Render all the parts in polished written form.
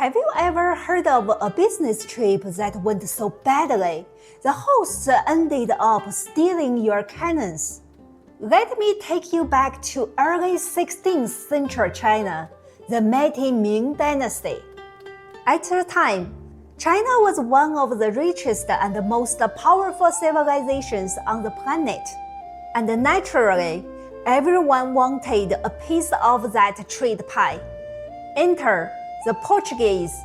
Have you ever heard of a business trip that went so badly, the hosts ended up stealing your cannons? Let me take you back to early 16th century China, the mighty Ming Dynasty. At the time, China was one of the richest and most powerful civilizations on the planet. And naturally, everyone wanted a piece of that trade pie. Enter the Portuguese.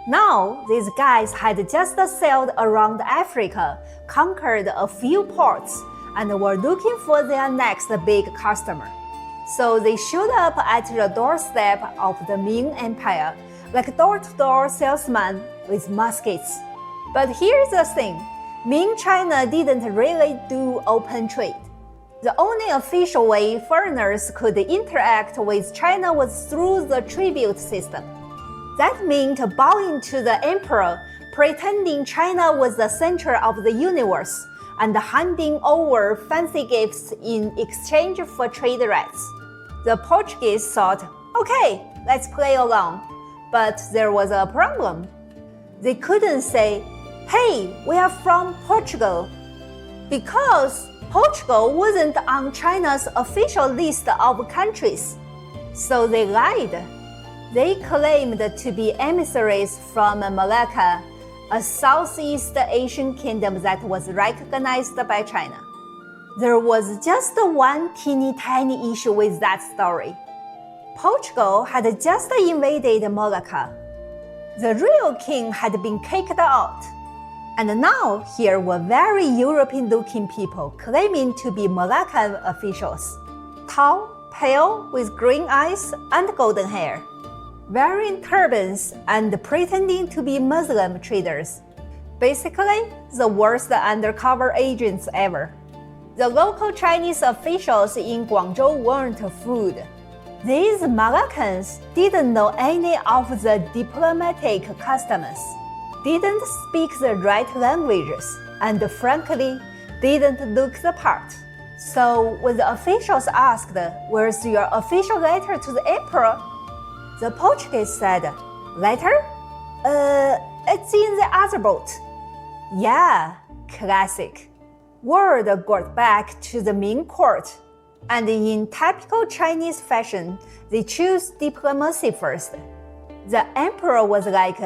Now, these guys had just sailed around Africa, conquered a few ports, and were looking for their next big customer. So they showed up at the doorstep of the Ming Empire, like door-to-door salesmen with muskets. But here's the thing, Ming China didn't really do open trade. The only official way foreigners could interact with China was through the tribute system. That meant bowing to the emperor, pretending China was the center of the universe, and handing over fancy gifts in exchange for trade rights. The Portuguese thought, okay, let's play along. But there was a problem. They couldn't say, hey, we are from Portugal, because Portugal wasn't on China's official list of countries. So they lied. They claimed to be emissaries from Malaccan, a Southeast Asian kingdom that was recognized by China. There was just one teeny tiny issue with that story. Portugal had just invaded Malacca. The real king had been kicked out. And now here were very European-looking people claiming to be Malaccan officials. Tall, pale, with green eyes and golden hair, wearing turbans and pretending to be Muslim traders. Basically, the worst undercover agents ever. The local Chinese officials in Guangzhou weren't fooled. These Malaccans didn't know any of the diplomatic customs, didn't speak the right languages, and frankly, didn't look the part. So when the officials asked, where's your official letter to the emperor? The Portuguese said, letter? It's in the other boat. Yeah, classic. Word got back to the Ming court, and in typical Chinese fashion, they chose diplomacy first. The emperor was like,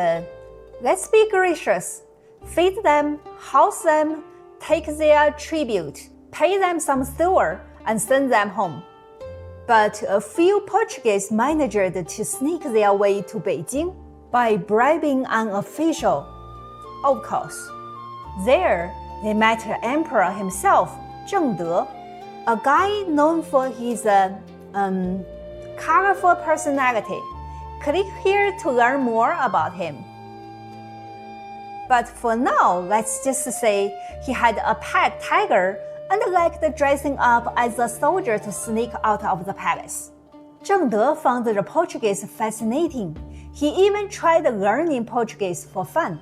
let's be gracious, feed them, house them, take their tribute, pay them some silver, and send them home. But a few Portuguese managed to sneak their way to Beijing by bribing an official. Of course, there they met the emperor himself, Zheng De, a guy known for his colorful personality. Click here to learn more about him. But for now, let's just say he had a pet tiger and liked dressing up as a soldier to sneak out of the palace. Zheng De found the Portuguese fascinating. He even tried learning Portuguese for fun.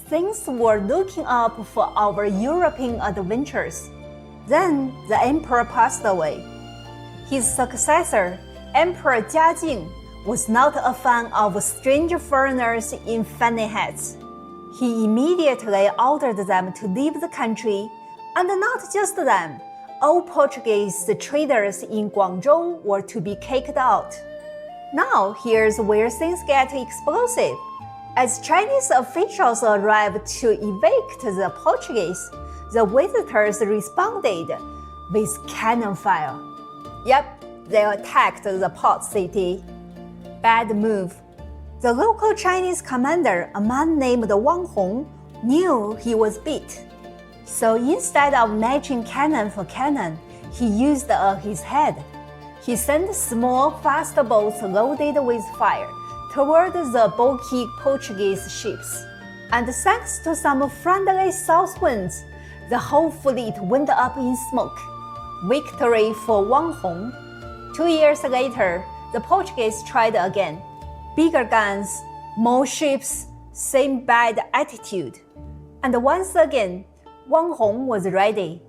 Things were looking up for our European adventures. Then the emperor passed away. His successor, Emperor Jiajing, was not a fan of strange foreigners in fanny hats. He immediately ordered them to leave the country, and not just them, all Portuguese traders in Guangzhou were to be kicked out. Now here's where things get explosive. As Chinese officials arrived to evict the Portuguese, the visitors responded with cannon fire. Yep, they attacked the port city. Bad move. The local Chinese commander, a man named Wang Hong, knew he was beat. So instead of matching cannon for cannon, he used his head. He sent small, fast boats loaded with fire toward the bulky Portuguese ships. And thanks to some friendly south winds, the whole fleet went up in smoke. Victory for Wang Hong. 2 years later, the Portuguese tried again. Bigger guns, more ships, same bad attitude. And once again, Wang Hong was ready.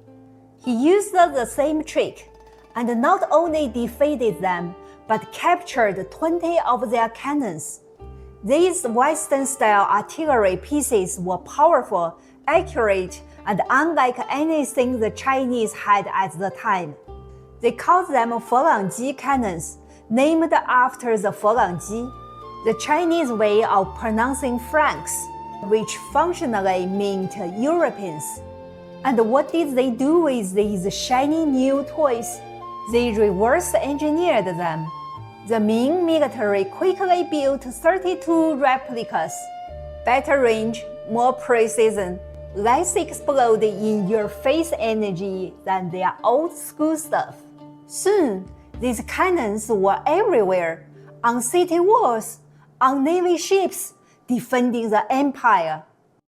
He used the same trick, and not only defeated them, but captured 20 of their cannons. These Western-style artillery pieces were powerful, accurate, and unlike anything the Chinese had at the time. They called them Folangji cannons, named after the Folangji, the Chinese way of pronouncing Franks, which functionally meant Europeans. And what did they do with these shiny new toys? They reverse engineered them. The Ming military quickly built 32 replicas. Better range, more precision, less explode in your face energy than their old school stuff. Soon, these cannons were everywhere, on city walls, on navy ships, defending the empire.